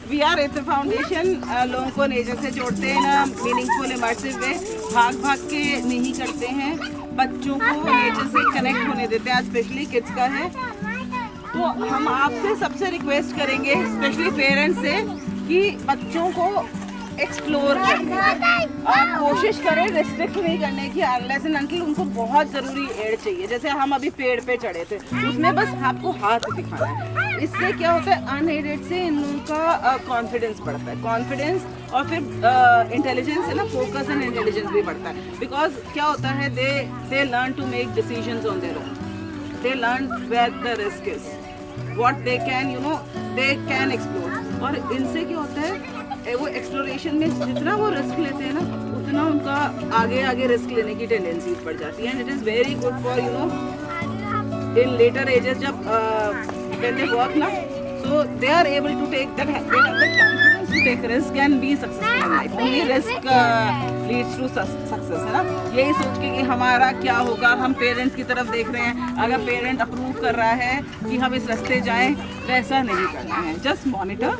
We are इत्र foundation लोगों को नेचर से जोड़ते हैं ना, मीनिंगफुल इमर्सिव वे, भाग भाग के नहीं करते हैं, बच्चों को नेचर से कनेक्ट होने देते हैं। आज स्पेशली किड्स का है, तो हम आपसे सबसे रिक्वेस्ट करेंगे, स्पेशली पेरेंट्स से, कि बच्चों को एक्सप्लोर करने आप कोशिश करें, रिस्ट्रिक्ट नहीं करने की, अनलेस एंड अनटिल उनको बहुत ज़रूरी एड चाहिए। जैसे हम अभी पेड़ पे चढ़े थे, उसमें बस आपको हाथ दिखाना है। इससे क्या होता है, अनएडेड से इनका कॉन्फिडेंस बढ़ता है, कॉन्फिडेंस और फिर इंटेलिजेंस है ना, फोकस एंड इंटेलिजेंस भी बढ़ता है। बिकॉज क्या होता है, they learn to make decisions on their own, they learn where the risk is, what they can, you know, they can explore. और इनसे क्या होता है, वो एक्सप्लोरेशन में जितना वो रिस्क लेते हैं ना, उतना उनका आगे आगे रिस्क लेने की टेंडेंसी बढ़ जाती है। And it is very good for, you know, in later ages, जब when they work ना, so they are able to take that, they have the confidence to take risk and be successful in life. Only risk leads to success, है ना। यही सोच के कि हमारा क्या होगा, हम पेरेंट्स की तरफ देख रहे हैं, अगर पेरेंट अप्रूव कर रहा है कि हम इस रास्ते जाएं, वैसा नहीं करना है। जस्ट मॉनिटर,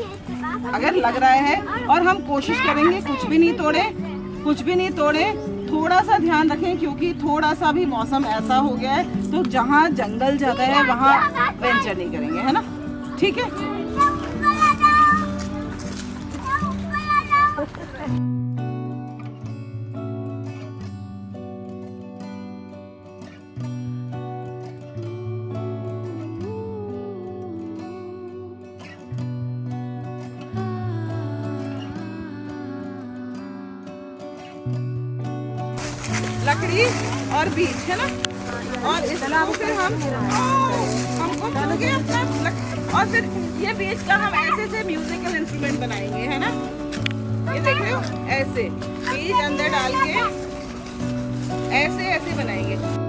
अगर लग रहा है, और हम कोशिश करेंगे कुछ भी नहीं तोड़े, कुछ भी नहीं तोड़े, थोड़ा सा ध्यान रखें, क्योंकि थोड़ा सा भी मौसम ऐसा हो गया है, तो जहाँ जंगल ज़्यादा है वहाँ वेंचर नहीं करेंगे, है ना, ठीक है। लकड़ी और बीच, है ना, और इसको फिर हमको मिलोगे अपना, और फिर ये बीच का हम ऐसे से म्यूजिकल इंस्ट्रूमेंट बनाएंगे, है ना। ये देख रहे हो, ऐसे बीज अंदर डाल के ऐसे ऐसे बनाएंगे।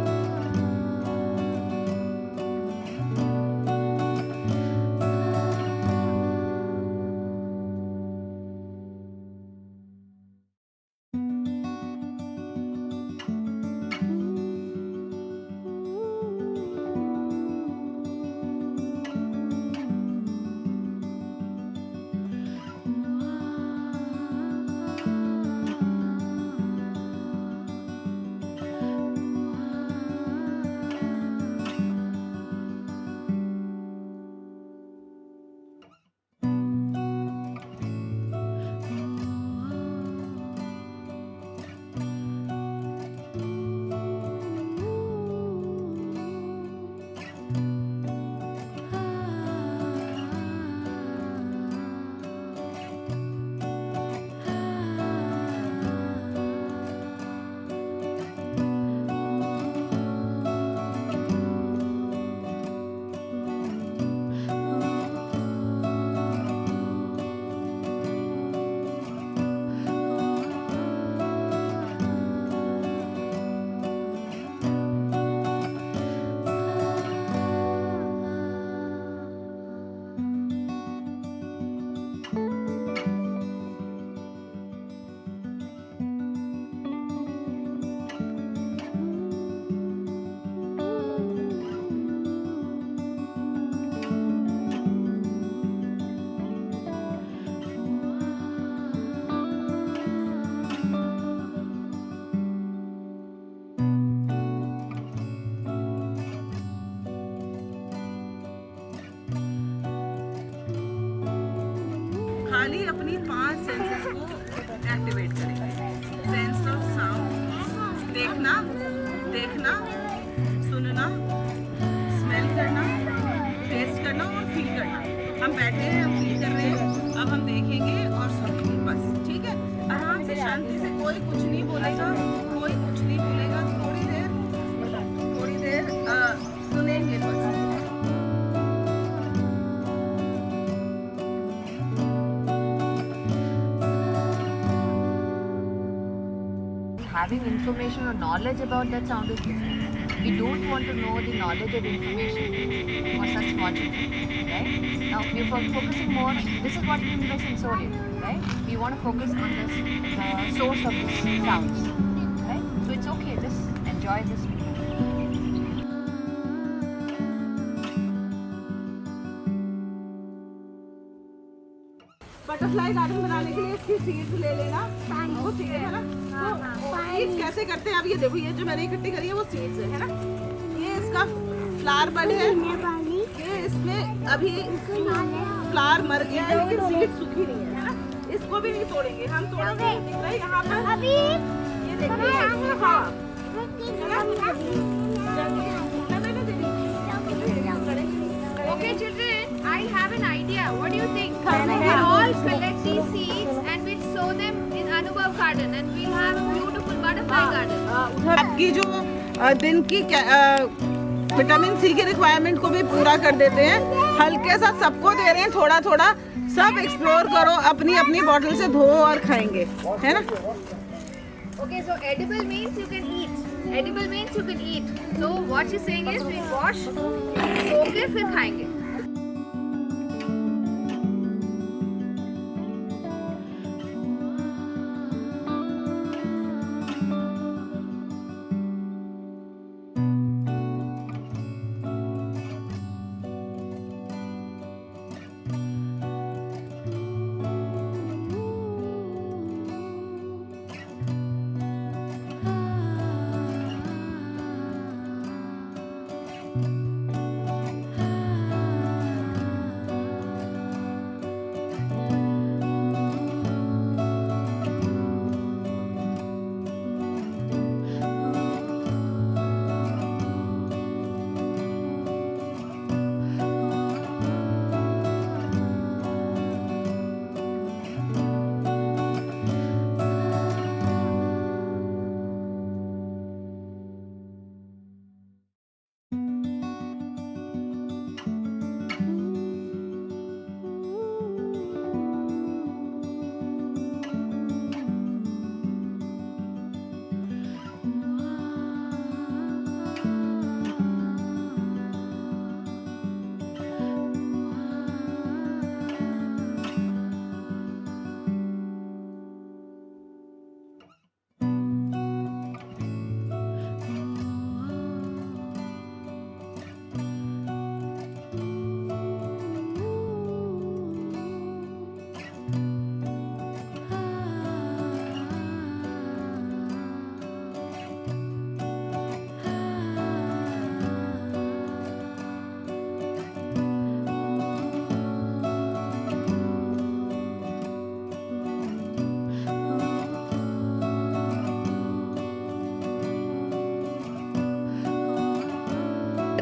खाली अपनी 5 सेंसेस को एक्टिवेट करेंगे। सेंस ऑफ साउंड, देखना, देखना, सुनना, स्मेल करना, टेस्ट करना और फील करना। हम बैठे हैं, हम फील कर रहे हैं, अब हम देखेंगे और सुनेंगे, बस, ठीक है। आराम से, शांति से, कोई कुछ नहीं बोलेगा, कोई कुछ नहीं बोलेगा, थोड़ी देर सुनेंगे बस। Having information or knowledge about that sound is different. We don't want to know the knowledge or information for such small children, right? Now we are focusing more, this is what we mean by sensorial, right? We want to focus on this source of this sounds, right? So it's okay, just enjoy this video. Butterfly garden बनाने के लिए इसकी seeds ले लेना, वो चाहिए है ना। तो सीड्स कैसे करते हैं, अब ये देखो, ये जो मैंने इकट्ठी करी है वो सीड्स है ना। ये इसका फ्लावर बड है, ये इसमें अभी फ्लावर मर गया है लेकिन सीड सूखी नहीं है ना। इसको भी नहीं तोड़ेंगे हम, तोड़ेंगे यहाँ पर ये देखिए। हाँ Okay, children, I have an idea. What do you think? We'll all collect these seeds and we'll sow them in Anubhav garden and we'll have a beautiful butterfly garden. आपकी जो दिन की विटामिन सी की requirement को भी पूरा कर देते हैं। हल्के सा सबको दे रहे हैं, थोड़ा थोड़ा सब एक्सप्लोर करो, अपनी अपनी बॉटल से धो और खाएंगे, है ना। Okay, so edible means you can eat. Edible means you can eat. So what she's saying is we wash, soak के फिर खाएंगे.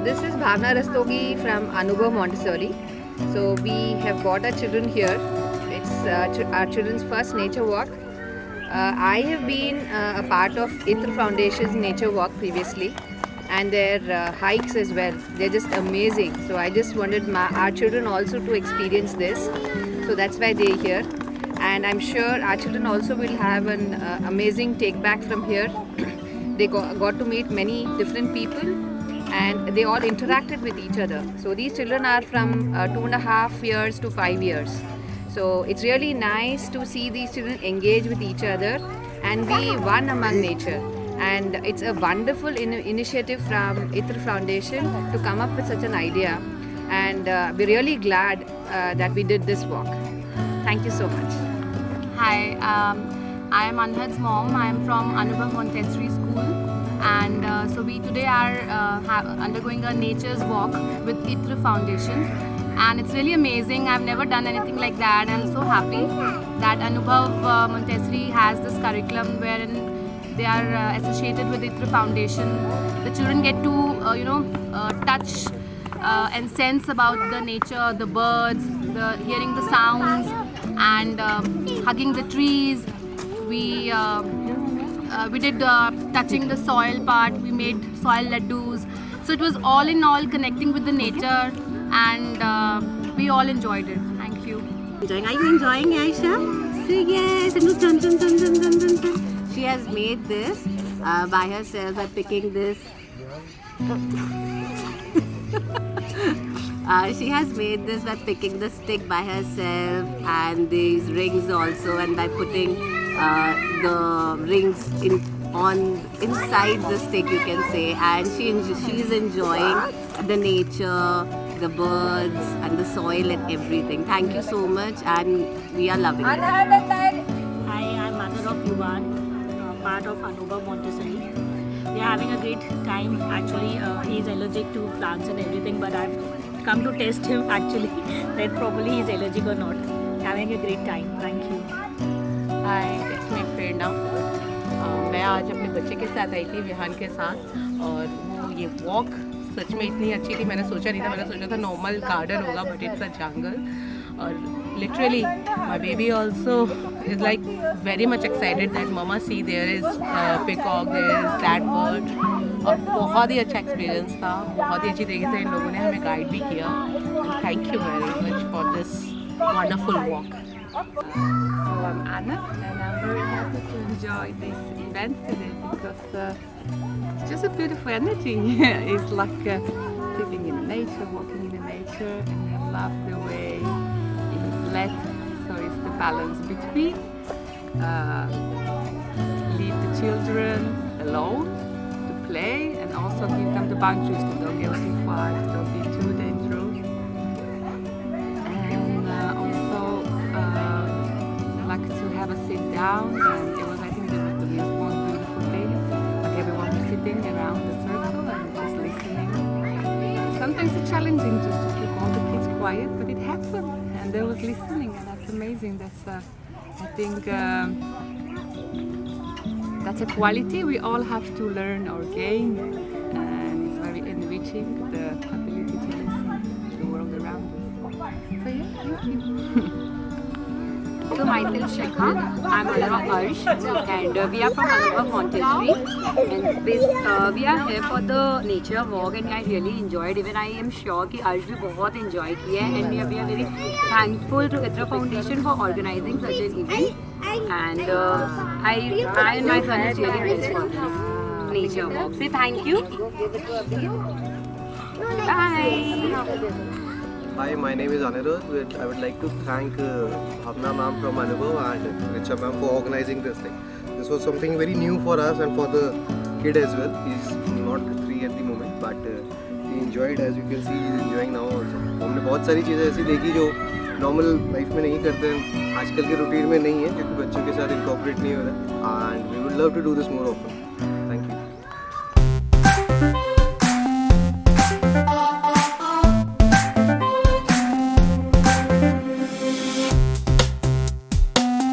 This is Bhavna Rastogi from Anubhav Montessori. So we have brought our children here. It's our children's first nature walk. I have been a part of Itra Foundation's nature walk previously, and their hikes as well. They're just amazing. So I just wanted our children also to experience this. So that's why they're here. And I'm sure our children also will have an amazing take back from here. They got to meet many different people, and they all interacted with each other. So these children are from 2.5 years to 5 years. So it's really nice to see these children engage with each other and be one among nature. And it's a wonderful initiative from Itra Foundation to come up with such an idea. And we're really glad that we did this walk. Thank you so much. Hi, I am Anhad's mom. I am from Anubhav Montessori School, and so we today are undergoing a nature's walk with Itra Foundation, and it's really amazing. I've never done anything like that. I'm so happy that Anubhav Montessori has this curriculum wherein they are associated with Itra Foundation. The children get to touch and sense about the nature, the birds, hearing the sounds, and hugging the trees. We did touching the soil part. We made soil laddus. So it was all in all connecting with the nature, and we all enjoyed it. Thank you. Are you enjoying, Aisha? Say yes. And look, dun, dun, dun, dun, dun, dun, dun. She has made this by herself by picking this. She has made this by picking the stick by herself, and these rings also, and by putting the rings inside the stick, you can say. And she's enjoying the nature, the birds and the soil and everything. Thank you so much, and we are loving it. Hi, I'm mother of Yuvan, part of Anubhav Montessori. We are having a great time. Actually, he is allergic to plants and everything, but I've come to test him actually that probably he is allergic or not. Having a great time. Thank you. Hi it's me Prerna. मैं आज अपने बच्चे के साथ आई थी विहान के साथ, और वो ये वॉक सच में इतनी अच्छी थी, मैंने सोचा नहीं था। मैंने सोचा था नॉर्मल गार्डन होगा, बट इट्स अ जंगल। और literally my baby also is like very much excited that mama see there is peacock, there is that bird. और बहुत ही अच्छा एक्सपीरियंस था, बहुत ही अच्छी तरीके से इन लोगों ने हमें गाइड भी किया। Thank you very much for this wonderful walk. So I'm Anna, and I'm very happy to enjoy this event today because it's just a beautiful energy. It's like sitting in nature, walking in the nature, and I love the way it's led. So it's the balance between leave the children alone to play, and also give them the boundaries to don't go too far, to don't be too dangerous, and also. Like to have a sit down, and it was, I think, the most beautiful day. Like everyone was sitting around the circle and just listening. Sometimes it's challenging just to keep all the kids quiet, but it happened, and they was listening, and that's amazing. That's I think that's a quality we all have to learn or gain, and it's very enriching, the ability to listen to the world around us. So yeah, thank you. So myself Shikha, I'm mother of Harsh, and we are from Anubhav Montessori, and we are here for the nature walk, and I really enjoyed. Even I am sure कि Harsh भी बहुत enjoy किया है, and we are very thankful to Itra Foundation for organizing such an event, and I and my son is really blessed for this nature walk. Say thank you. Bye. Hi, my name is Anirudh. I would like to thank Bhavna ma'am from Anubhav and Richa ma'am for organizing this thing. This was something very new for us and for the kid as well. He's not 3 at the moment, but he enjoyed. As you can see, he's enjoying now also. हमने बहुत सारी चीज़ें ऐसी देखी जो normal life में नहीं करते हैं, आजकल के रूटीन में नहीं है, क्योंकि बच्चों के साथ इनकॉर्पोरेट नहीं हो रहा है। And we would love to do this more often.